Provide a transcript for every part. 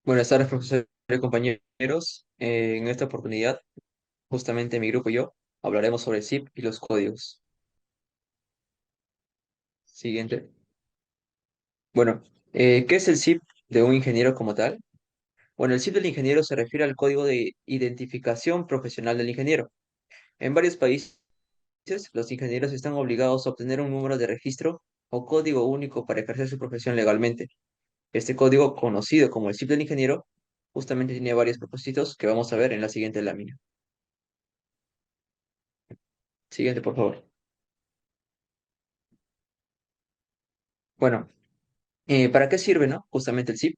Buenas tardes, profesores y compañeros. En esta oportunidad, justamente mi grupo y yo hablaremos sobre el SIP y los códigos. Siguiente. Bueno, ¿qué es el SIP de un ingeniero como tal? Bueno, el SIP del ingeniero se refiere al código de identificación profesional del ingeniero. En varios países, los ingenieros están obligados a obtener un número de registro o código único para ejercer su profesión legalmente. Este código, conocido como el SIP del ingeniero, justamente tiene varios propósitos que vamos a ver en la siguiente lámina. Siguiente, por favor. Bueno, ¿para qué sirve, no? Justamente el SIP.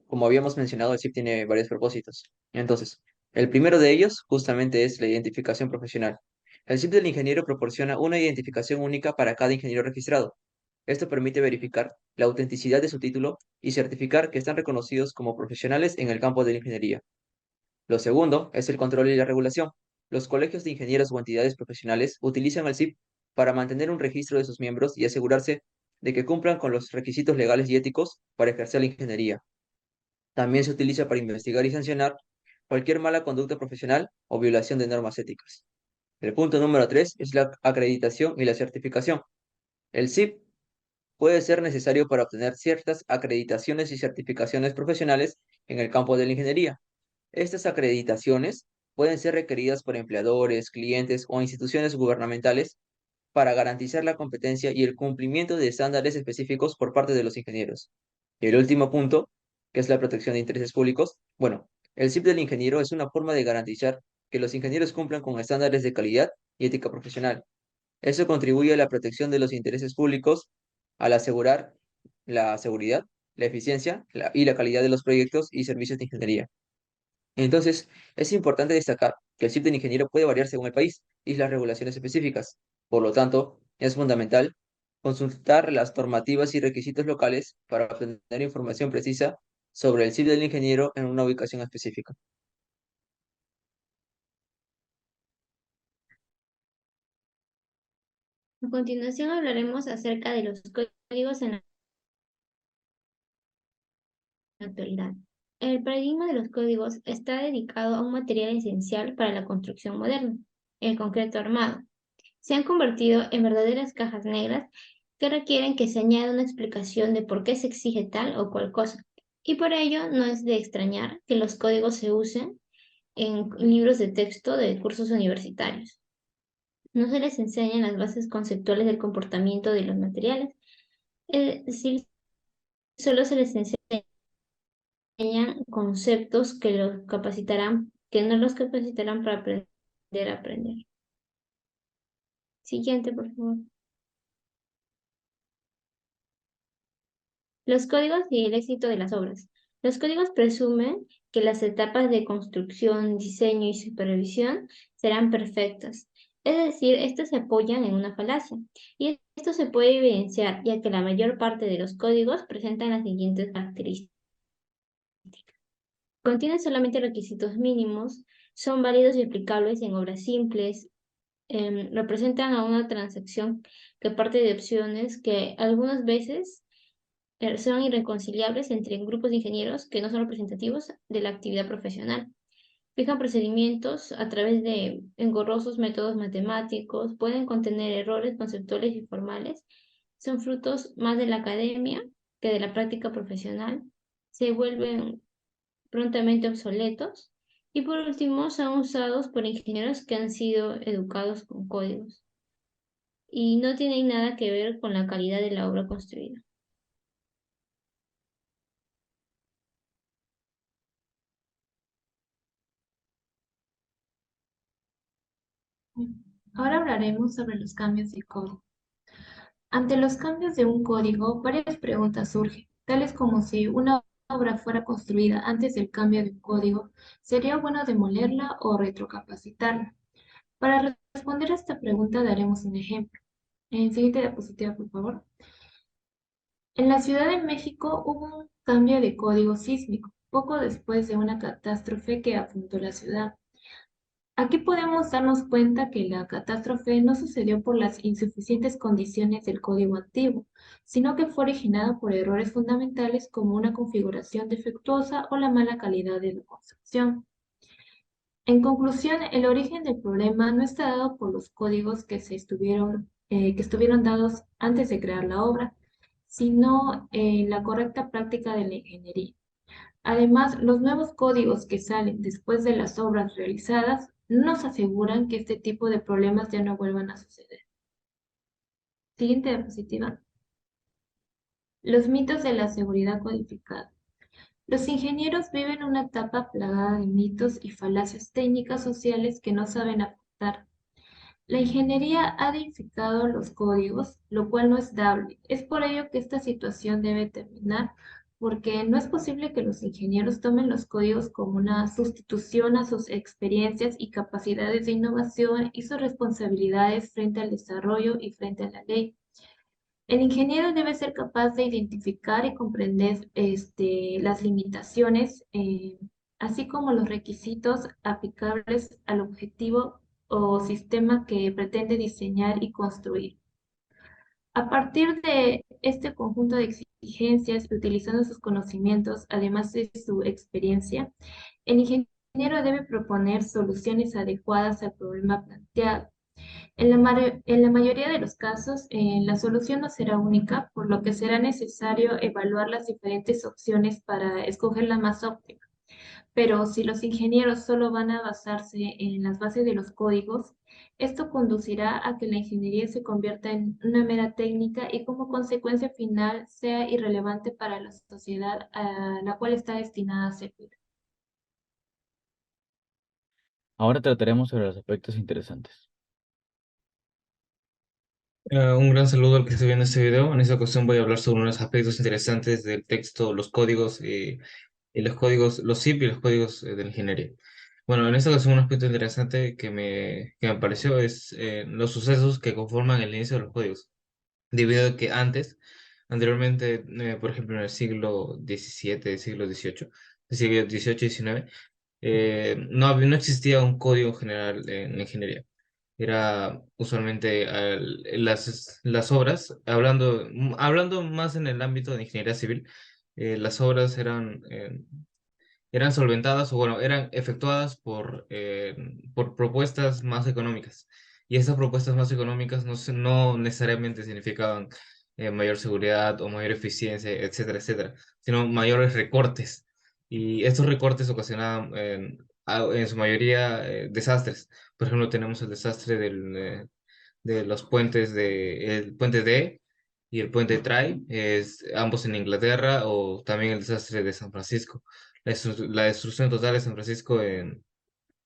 Como habíamos mencionado, el SIP tiene varios propósitos. Entonces, el primero de ellos justamente es la identificación profesional. El SIP del ingeniero proporciona una identificación única para cada ingeniero registrado. Esto permite verificar la autenticidad de su título y certificar que están reconocidos como profesionales en el campo de la ingeniería. Lo segundo es el control y la regulación. Los colegios de ingenieros o entidades profesionales utilizan el SIP para mantener un registro de sus miembros y asegurarse de que cumplan con los requisitos legales y éticos para ejercer la ingeniería. También se utiliza para investigar y sancionar cualquier mala conducta profesional o violación de normas éticas. El punto número 3 es la acreditación y la certificación. El SIP puede ser necesario para obtener ciertas acreditaciones y certificaciones profesionales en el campo de la ingeniería. Estas acreditaciones pueden ser requeridas por empleadores, clientes o instituciones gubernamentales para garantizar la competencia y el cumplimiento de estándares específicos por parte de los ingenieros. Y el último punto, que es la protección de intereses públicos. Bueno, el SIP del ingeniero es una forma de garantizar que los ingenieros cumplan con estándares de calidad y ética profesional. Eso contribuye a la protección de los intereses públicos al asegurar la seguridad, la eficiencia y la calidad de los proyectos y servicios de ingeniería. Entonces, es importante destacar que el SIP del ingeniero puede variar según el país y las regulaciones específicas. Por lo tanto, es fundamental consultar las normativas y requisitos locales para obtener información precisa sobre el SIP del ingeniero en una ubicación específica. A continuación hablaremos acerca de los códigos en la actualidad. El paradigma de los códigos está dedicado a un material esencial para la construcción moderna, el concreto armado. Se han convertido en verdaderas cajas negras que requieren que se añada una explicación de por qué se exige tal o cual cosa. Y por ello no es de extrañar que los códigos se usen en libros de texto de cursos universitarios. No se les enseñan las bases conceptuales del comportamiento de los materiales, es decir, solo se les enseñan conceptos que los capacitarán, que no los capacitarán para aprender a aprender. Siguiente, por favor. Los códigos y el éxito de las obras. Los códigos presumen que las etapas de construcción, diseño y supervisión serán perfectas. Es decir, estos se apoyan en una falacia. Y esto se puede evidenciar ya que la mayor parte de los códigos presentan las siguientes características. Contienen solamente requisitos mínimos, son válidos y aplicables en obras simples, representan a una transacción que parte de opciones que algunas veces son irreconciliables entre grupos de ingenieros que no son representativos de la actividad profesional. Fijan procedimientos a través de engorrosos métodos matemáticos, pueden contener errores conceptuales y formales, son frutos más de la academia que de la práctica profesional, se vuelven prontamente obsoletos y por último son usados por ingenieros que han sido educados con códigos y no tienen nada que ver con la calidad de la obra construida. Ahora hablaremos sobre los cambios de código. Ante los cambios de un código, varias preguntas surgen, tales como si una obra fuera construida antes del cambio de un código, ¿sería bueno demolerla o retrocapacitarla? Para responder a esta pregunta daremos un ejemplo. En siguiente diapositiva, por favor. En la Ciudad de México hubo un cambio de código sísmico, poco después de una catástrofe que afrontó la ciudad. Aquí podemos darnos cuenta que la catástrofe no sucedió por las insuficientes condiciones del código antiguo, sino que fue originada por errores fundamentales como una configuración defectuosa o la mala calidad de la construcción. En conclusión, el origen del problema no está dado por los códigos que estuvieron dados antes de crear la obra, sino en la correcta práctica de la ingeniería. Además, los nuevos códigos que salen después de las obras realizadas nos aseguran que este tipo de problemas ya no vuelvan a suceder. Siguiente diapositiva. Los mitos de la seguridad codificada. Los ingenieros viven una etapa plagada de mitos y falacias técnicas sociales que no saben afrontar. La ingeniería ha deificado los códigos, lo cual no es dable. Es por ello que esta situación debe terminar, porque no es posible que los ingenieros tomen los códigos como una sustitución a sus experiencias y capacidades de innovación y sus responsabilidades frente al desarrollo y frente a la ley. El ingeniero debe ser capaz de identificar y comprender las limitaciones, así como los requisitos aplicables al objetivo o sistema que pretende diseñar y construir. A partir de este conjunto de exigencias, utilizando sus conocimientos, además de su experiencia, el ingeniero debe proponer soluciones adecuadas al problema planteado. En la mayoría de los casos, la solución no será única, por lo que será necesario evaluar las diferentes opciones para escoger la más óptima. Pero si los ingenieros solo van a basarse en las bases de los códigos, esto conducirá a que la ingeniería se convierta en una mera técnica y como consecuencia final sea irrelevante para la sociedad a la cual está destinada a servir. Ahora trataremos sobre los aspectos interesantes. Un gran saludo al que esté viendo este video. En esta ocasión voy a hablar sobre unos aspectos interesantes del texto, los códigos y los códigos, los zip y los códigos de la ingeniería. Bueno, en esta ocasión un aspecto interesante que me pareció es los sucesos que conforman el inicio de los códigos. Debido a que anteriormente, por ejemplo, en el siglo XVII, siglo XVIII, siglo XVIII y XIX, no existía un código general en la ingeniería. Era usualmente las obras, hablando más en el ámbito de ingeniería civil, las obras eran solventadas o bueno, eran efectuadas por propuestas más económicas. Y esas propuestas más económicas no necesariamente significaban mayor seguridad o mayor eficiencia, etcétera, etcétera, sino mayores recortes. Y estos recortes ocasionaban en su mayoría desastres. Por ejemplo, tenemos el desastre de los el puente D y el puente Try, ambos en Inglaterra, o también el desastre de San Francisco, la destrucción total de San Francisco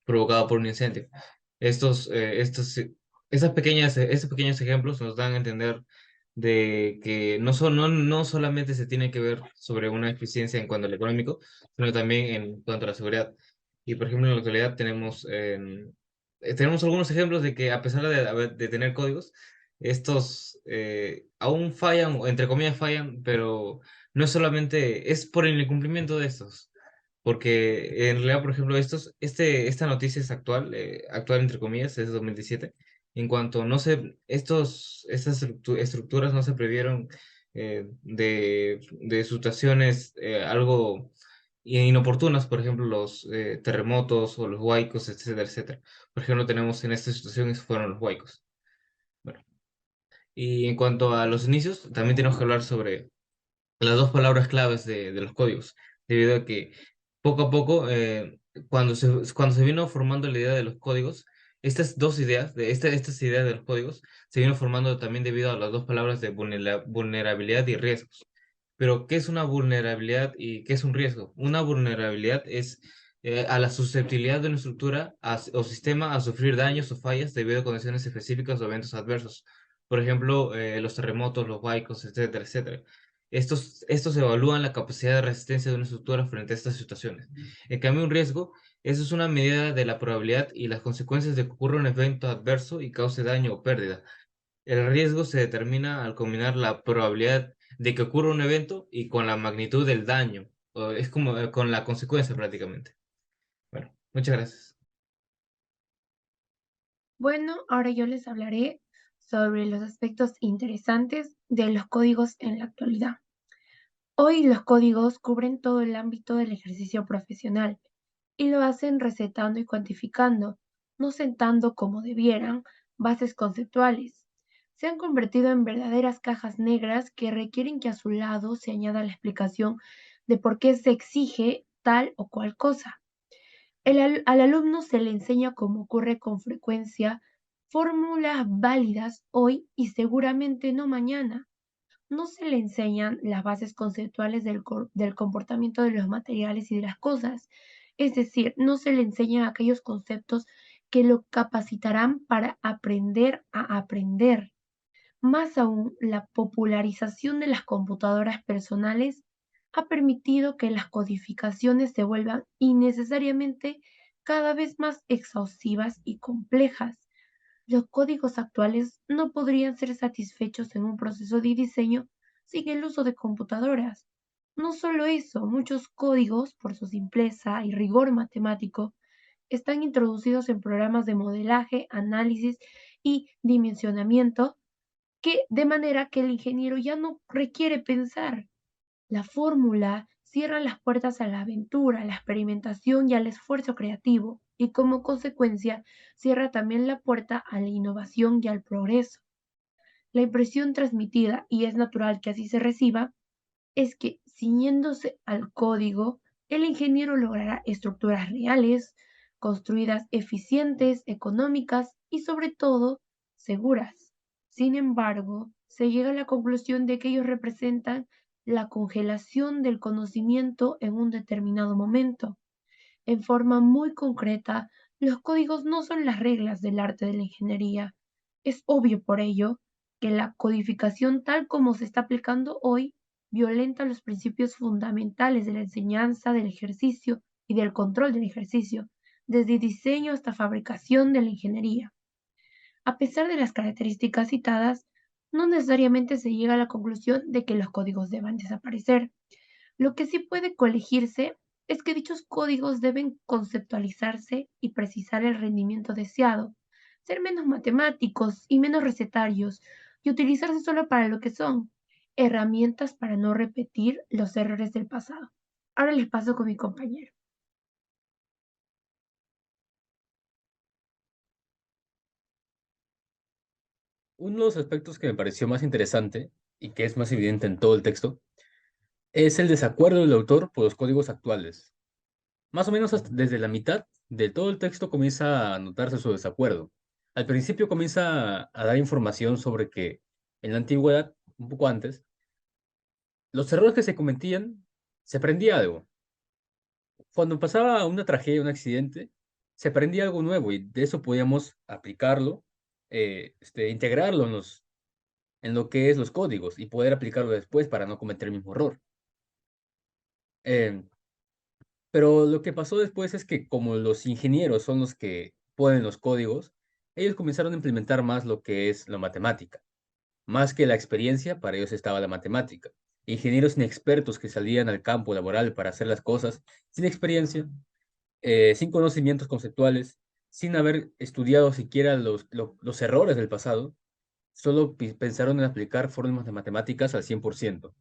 provocada por un incendio. Estos, eh, estos, eh, estos pequeños ejemplos nos dan a entender de que no solamente se tiene que ver sobre una eficiencia en cuanto al económico, sino también en cuanto a la seguridad. Y por ejemplo, en la actualidad tenemos algunos ejemplos de que a pesar de tener códigos, estos aún fallan, o entre comillas fallan, pero no es solamente, es por el incumplimiento de estos. Porque en realidad, por ejemplo, esta noticia es actual, actual entre comillas, es de 2017. En cuanto estas estructuras no se previeron de situaciones algo inoportunas, por ejemplo, los terremotos o los huaicos, etcétera, etcétera. Por ejemplo, tenemos en esta situación, fueron los huaicos. Bueno, y en cuanto a los inicios, también tenemos que hablar sobre las dos palabras claves de los códigos, debido a que poco a poco, cuando se vino formando la idea de los códigos, estas dos ideas, estas ideas de los códigos, se vino formando también debido a las dos palabras de vulnerabilidad y riesgos. Pero, ¿qué es una vulnerabilidad y qué es un riesgo? Una vulnerabilidad es a la susceptibilidad de una estructura o sistema a sufrir daños o fallas debido a condiciones específicas o eventos adversos. Por ejemplo, los terremotos, los huaicos, etcétera, etcétera. Estos evalúan la capacidad de resistencia de una estructura frente a estas situaciones. En cambio, un riesgo, eso es una medida de la probabilidad y las consecuencias de que ocurra un evento adverso y cause daño o pérdida. El riesgo se determina al combinar la probabilidad de que ocurra un evento y con la magnitud del daño. Es como con la consecuencia prácticamente. Bueno, muchas gracias. Bueno, ahora yo les hablaré sobre los aspectos interesantes de los códigos en la actualidad. Hoy los códigos cubren todo el ámbito del ejercicio profesional y lo hacen recetando y cuantificando, no sentando como debieran bases conceptuales. Se han convertido en verdaderas cajas negras que requieren que a su lado se añada la explicación de por qué se exige tal o cual cosa. Al alumno se le enseña, como ocurre con frecuencia, fórmulas válidas hoy y seguramente no mañana. No se le enseñan las bases conceptuales del comportamiento de los materiales y de las cosas. Es decir, no se le enseñan aquellos conceptos que lo capacitarán para aprender a aprender. Más aún, la popularización de las computadoras personales ha permitido que las codificaciones se vuelvan innecesariamente cada vez más exhaustivas y complejas. Los códigos actuales no podrían ser satisfechos en un proceso de diseño sin el uso de computadoras. No solo eso, muchos códigos, por su simpleza y rigor matemático, están introducidos en programas de modelaje, análisis y dimensionamiento de manera que el ingeniero ya no requiere pensar. La fórmula cierra las puertas a la aventura, a la experimentación y al esfuerzo creativo, y como consecuencia cierra también la puerta a la innovación y al progreso. La impresión transmitida, y es natural que así se reciba, es que ciñéndose al código, el ingeniero logrará estructuras reales, construidas eficientes, económicas y sobre todo seguras. Sin embargo, se llega a la conclusión de que ellos representan la congelación del conocimiento en un determinado momento. En forma muy concreta, los códigos no son las reglas del arte de la ingeniería. Es obvio por ello que la codificación tal como se está aplicando hoy violenta los principios fundamentales de la enseñanza, del ejercicio y del control del ejercicio, desde diseño hasta fabricación de la ingeniería. A pesar de las características citadas, no necesariamente se llega a la conclusión de que los códigos deban desaparecer. Lo que sí puede colegirse es que dichos códigos deben conceptualizarse y precisar el rendimiento deseado, ser menos matemáticos y menos recetarios, y utilizarse solo para lo que son, herramientas para no repetir los errores del pasado. Ahora les paso con mi compañero. Uno de los aspectos que me pareció más interesante y que es más evidente en todo el texto es el desacuerdo del autor por los códigos actuales. Más o menos desde la mitad de todo el texto comienza a notarse su desacuerdo. Al principio comienza a dar información sobre que en la antigüedad, un poco antes, los errores que se cometían, se aprendía algo. Cuando pasaba una tragedia, un accidente, se aprendía algo nuevo y de eso podíamos aplicarlo, integrarlo en lo que es los códigos y poder aplicarlo después para no cometer el mismo error. Em, pero lo que pasó después es que como los ingenieros son los que ponen los códigos, ellos comenzaron a implementar más lo que es la matemática. Más que la experiencia, para ellos estaba la matemática. Ingenieros inexpertos que salían al campo laboral para hacer las cosas sin experiencia, sin conocimientos conceptuales, sin haber estudiado siquiera los errores del pasado, solo pensaron en aplicar fórmulas de matemáticas al 100%.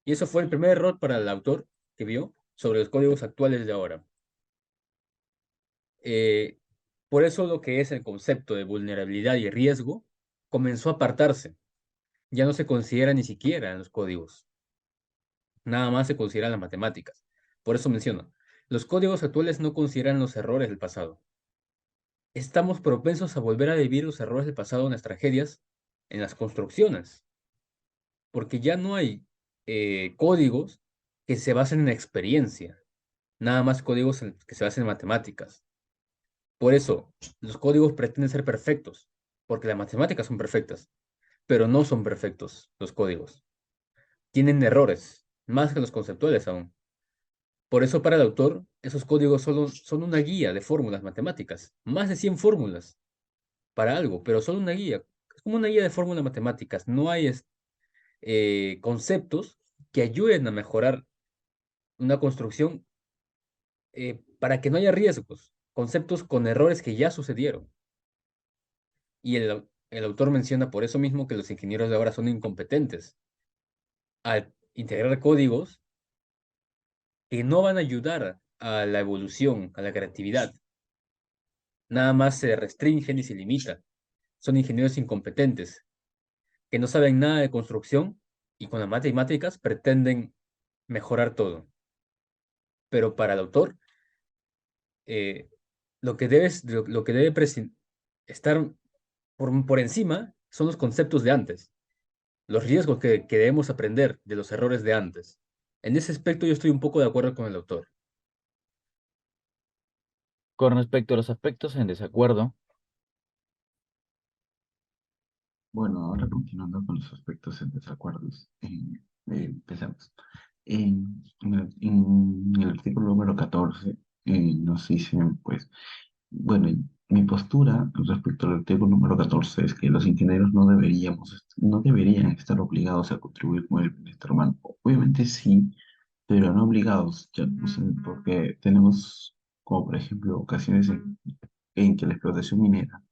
Y eso fue el primer error para el autor que vio sobre los códigos actuales de ahora. Eh, por eso lo que es el concepto de vulnerabilidad y riesgo comenzó a apartarse. Ya no se considera ni siquiera en los códigos. Nada más se consideran las matemáticas. Por eso menciono, los códigos actuales no consideran los errores del pasado. Estamos propensos a volver a vivir los errores del pasado en las tragedias, en las construcciones, porque ya no hay códigos que se basen en la experiencia, nada más códigos que se basen en matemáticas. Por eso, los códigos pretenden ser perfectos, porque las matemáticas son perfectas, pero no son perfectos los códigos. Tienen errores, más que los conceptuales aún. Por eso, para el autor, esos códigos solo son una guía de fórmulas matemáticas, más de 100 fórmulas para algo, pero solo una guía. Es como una guía de fórmulas matemáticas. No hay conceptos que ayuden a mejorar una construcción para que no haya riesgos, conceptos con errores que ya sucedieron. Y el autor menciona por eso mismo que los ingenieros de ahora son incompetentes al integrar códigos que no van a ayudar a la evolución, a la creatividad. Nada más se restringen y se limita. Son ingenieros incompetentes que no saben nada de construcción y con las matemáticas pretenden mejorar todo. Pero para el autor, eh, lo que debe estar por encima son los conceptos de antes, los riesgos que debemos aprender de los errores de antes. En ese aspecto yo estoy un poco de acuerdo con el autor. Con respecto a los aspectos en desacuerdo, Bueno, ahora continuando con los aspectos en desacuerdos, empezamos. En el artículo número 14 nos dicen, pues, bueno, mi postura respecto al artículo número 14 es que los ingenieros no deberían estar obligados a contribuir con el bienestar humano. Obviamente sí, pero no obligados, ya, o sea, porque tenemos, como por ejemplo, ocasiones en que la explotación minera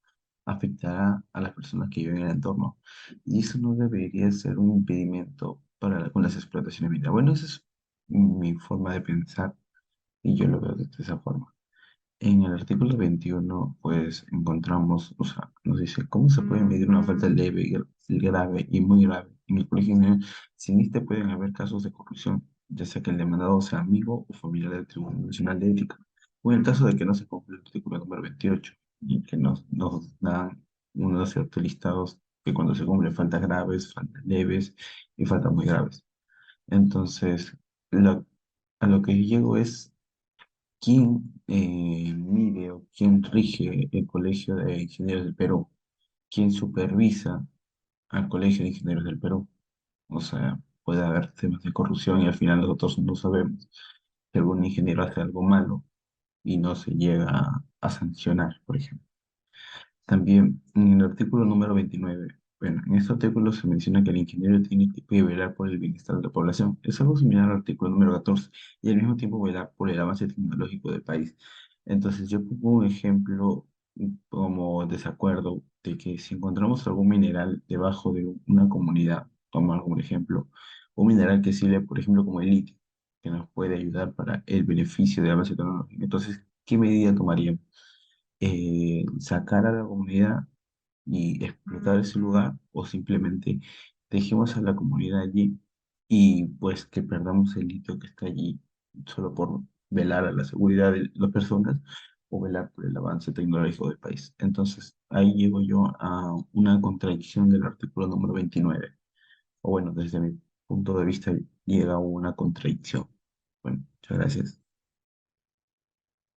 afectará a las personas que viven en el entorno. Y eso no debería ser un impedimento con las explotaciones mineras. Bueno, esa es mi forma de pensar y yo lo veo de esa forma. En el artículo 21, pues encontramos, o sea, nos dice cómo se puede medir una falta leve, grave y muy grave. En el colegio general, sin este pueden haber casos de corrupción, ya sea que el demandado sea amigo o familiar del Tribunal Nacional de Ética, o en el caso de que no se cumpla el artículo número 28, y que nos dan unos ciertos listados que cuando se cumplen faltas graves, faltas leves y faltas muy graves. Entonces, a lo que llego es quién mide o quién rige el Colegio de Ingenieros del Perú, quién supervisa al Colegio de Ingenieros del Perú. O sea, puede haber temas de corrupción y al final nosotros no sabemos si algún ingeniero hace algo malo y no se llega a sancionar, por ejemplo. También en el artículo número 29, bueno, en este artículo se menciona que el ingeniero tiene que velar por el bienestar de la población. Es algo similar al artículo número 14 y al mismo tiempo velar por el avance tecnológico del país. Entonces yo pongo un ejemplo como desacuerdo de que si encontramos algún mineral debajo de una comunidad, tomo algún ejemplo, un mineral que sirve, por ejemplo, como el litio, que nos puede ayudar para el beneficio del avance tecnológico. Entonces, ¿qué medida tomaríamos? Sacar a la comunidad y explotar ese lugar o simplemente dejemos a la comunidad allí y pues que perdamos el litio que está allí solo por velar a la seguridad de las personas o velar por el avance tecnológico del país. Entonces ahí llego yo a una contradicción del artículo número 29 o bueno, desde mi punto de vista llega a una contradicción. Bueno, muchas gracias.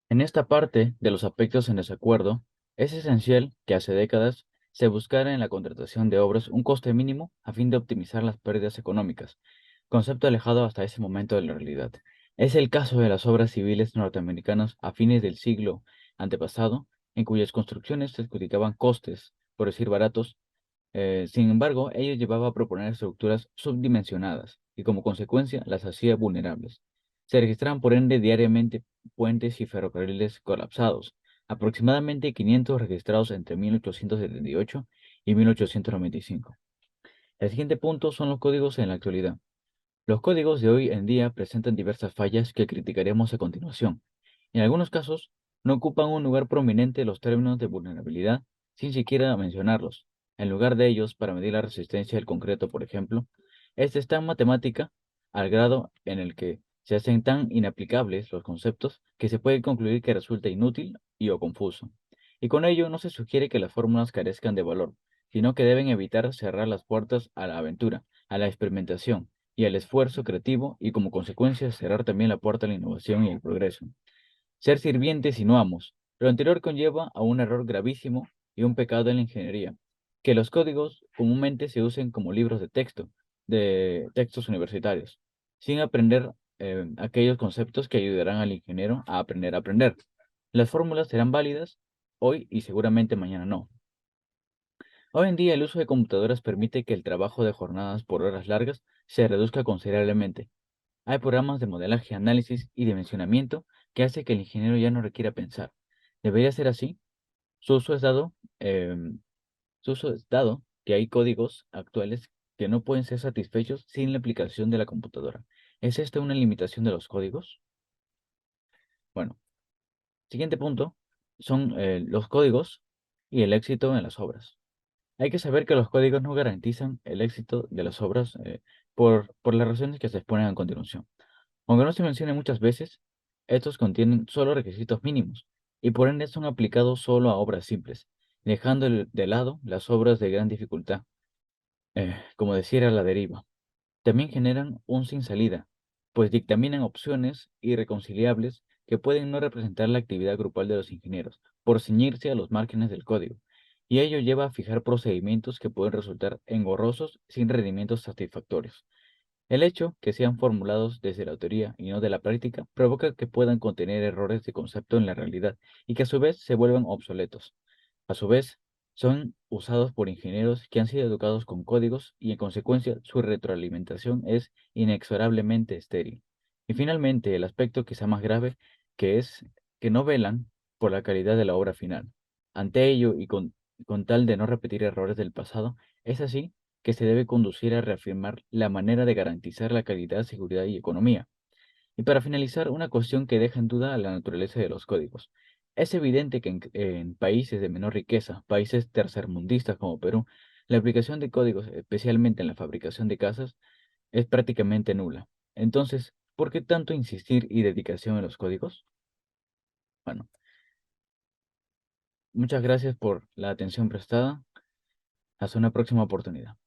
en esta parte de los aspectos en desacuerdo, es esencial que hace décadas se buscara en la contratación de obras un coste mínimo a fin de optimizar las pérdidas económicas, concepto alejado hasta ese momento de la realidad. Es el caso de las obras civiles norteamericanas a fines del siglo antepasado, en cuyas construcciones se adjudicaban costes, por decir baratos. Sin embargo, ello llevaba a proponer estructuras subdimensionadas y como consecuencia las hacía vulnerables. Se registraban por ende diariamente puentes y ferrocarriles colapsados, aproximadamente 500 registrados entre 1878 y 1895. El siguiente punto son los códigos en la actualidad. Los códigos de hoy en día presentan diversas fallas que criticaremos a continuación. En algunos casos, no ocupan un lugar prominente los términos de vulnerabilidad sin siquiera mencionarlos. En lugar de ellos, para medir la resistencia del concreto, por ejemplo, esta es tan matemática al grado en el que se hacen tan inaplicables los conceptos que se puede concluir que resulta inútil y o confuso. Y con ello no se sugiere que las fórmulas carezcan de valor, sino que deben evitar cerrar las puertas a la aventura, a la experimentación y al esfuerzo creativo y como consecuencia cerrar también la puerta a la innovación y el progreso. Ser sirvientes y no amos. Lo anterior conlleva a un error gravísimo y un pecado en la ingeniería, que los códigos comúnmente se usen como libros de textos universitarios, sin aprender aquellos conceptos que ayudarán al ingeniero a aprender a aprender. Las fórmulas serán válidas hoy y seguramente mañana no. Hoy en día el uso de computadoras permite que el trabajo de jornadas por horas largas se reduzca considerablemente. Hay programas de modelaje, análisis y dimensionamiento que hace que el ingeniero ya no requiera pensar. ¿Debería ser así? Su uso es dado Dado que hay códigos actuales que no pueden ser satisfechos sin la aplicación de la computadora. ¿Es esta una limitación de los códigos? Bueno, siguiente punto son los códigos y el éxito en las obras. Hay que saber que los códigos no garantizan el éxito de las obras por las razones que se exponen a continuación. Aunque no se mencione muchas veces, estos contienen solo requisitos mínimos y por ende son aplicados solo a obras simples, dejando de lado las obras de gran dificultad, como decir a la deriva. También generan un sin salida, pues dictaminan opciones irreconciliables que pueden no representar la actividad grupal de los ingenieros, por ceñirse a los márgenes del código, y ello lleva a fijar procedimientos que pueden resultar engorrosos sin rendimientos satisfactorios. El hecho que sean formulados desde la teoría y no de la práctica provoca que puedan contener errores de concepto en la realidad y que a su vez se vuelvan obsoletos. A su vez, son usados por ingenieros que han sido educados con códigos y en consecuencia su retroalimentación es inexorablemente estéril. Y finalmente, el aspecto quizá más grave, que es que no velan por la calidad de la obra final. Ante ello y con tal de no repetir errores del pasado, es así que se debe conducir a reafirmar la manera de garantizar la calidad, seguridad y economía. Y para finalizar, una cuestión que deja en duda la naturaleza de los códigos. Es evidente que en países de menor riqueza, países tercermundistas como Perú, la aplicación de códigos, especialmente en la fabricación de casas, es prácticamente nula. Entonces, ¿por qué tanto insistir y dedicación en los códigos? Bueno, muchas gracias por la atención prestada. Hasta una próxima oportunidad.